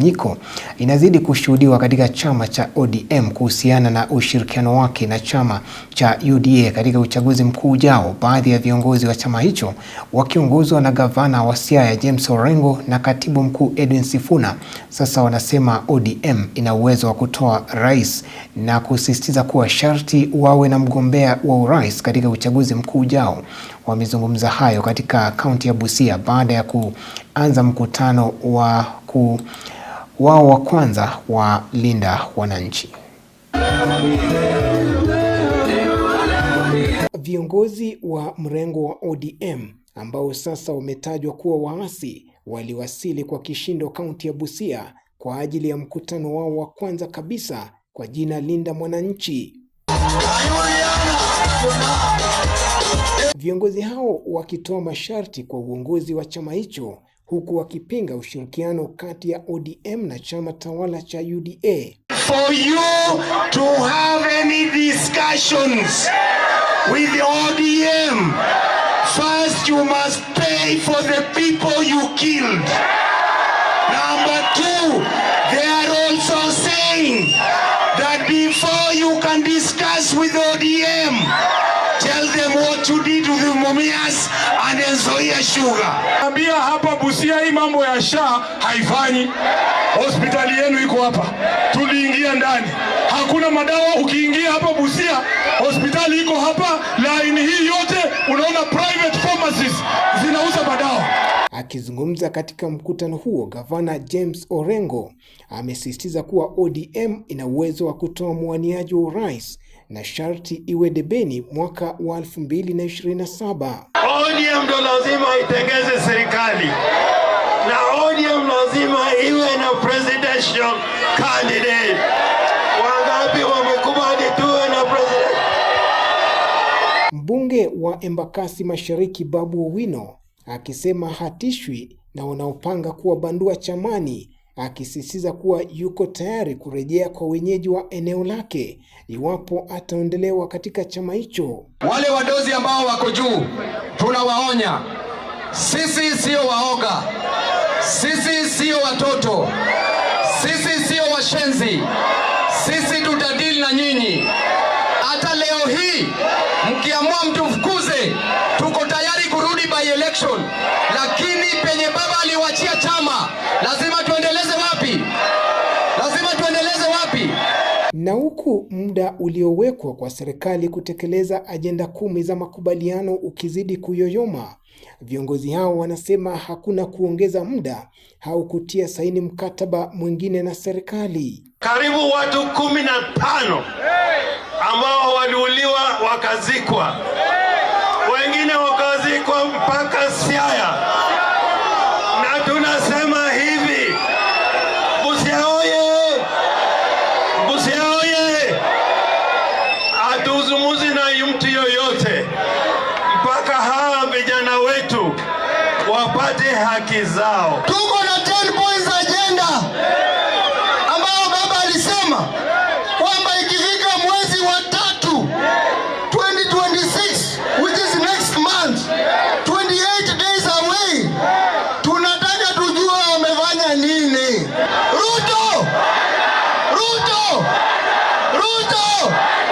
mgawanyiko inazidi kushuhudiwa katika chama cha ODM kuhusiana na ushirikiano wake na chama cha UDA katika uchaguzi mkuu ujao. Baadhi ya viongozi wa chama hicho wakiongozwa na gavana wa Siaya James Orengo na katibu mkuu Edwin Sifuna sasa wanasema ODM ina uwezo wa kutoa rais na kusisitiza kuwa sharti wawe na mgombea wa urais katika uchaguzi mkuu ujao. Wamezungumza hayo katika kaunti ya Busia baada ya kuanza mkutano wao wa kwanza wa Linda Wananchi. Viongozi wa mrengo wa ODM ambao sasa wametajwa kuwa waasi waliwasili kwa kishindo kaunti ya Busia kwa ajili ya mkutano wao wa kwanza kabisa kwa jina Linda Mwananchi. Viongozi hao wakitoa masharti kwa uongozi wa chama hicho huku wakipinga ushirikiano kati ya ODM na chama tawala cha UDA. For you to have any discussions with the ODM, first you must pay for the people you killed. Number two, they are also saying that before you can discuss with ODM, tell them what you did to the Mumias and Nzoia Sugar. Ambia hapa Busia hii mambo ya SHA haifanyi. Hospitali yenu iko hapa. Tuliingia ndani. Hakuna madawa. Ukiingia hapa Busia, hospitali iko hapa. Line hii yote unaona private pharmacies zinauza madawa. Akizungumza katika mkutano huo, gavana James Orengo amesisitiza kuwa ODM ina uwezo wa kutoa mwaniaji wa urais na sharti iwe debeni mwaka wa 2027. ODM ndo lazima itengeze serikali na ODM lazima iwe na presidential candidate. Wangapi wamekubali tuwe na president? Mbunge wa Embakasi Mashariki Babu Owino akisema hatishwi na wanaopanga kuwabandua chamani, akisisitiza kuwa yuko tayari kurejea kwa wenyeji wa eneo lake iwapo ataondelewa katika chama hicho. Wale wadozi ambao wako juu tunawaonya, sisi sio waoga, sisi sio watoto, sisi sio washenzi, sisi tutadili na nyinyi. Hata leo hii mkiamua mtu mfukuze, tuko tayari kurudi by election, lakini penye baba aliwachia chama lazima tuendeleze wapi? Lazima tuendeleze wapi? Na huku muda uliowekwa kwa serikali kutekeleza ajenda 10 za makubaliano ukizidi kuyoyoma, viongozi hao wanasema hakuna kuongeza muda au kutia saini mkataba mwingine na serikali. Karibu watu 15 ambao waliuliwa wakazikwa, wengine wakazikwa mpaka Siaya, na tunasema hivi, Busia oye! Busia oye! Hatuzungumzi na mtu yoyote mpaka hawa vijana wetu wapate haki zao. Tuko na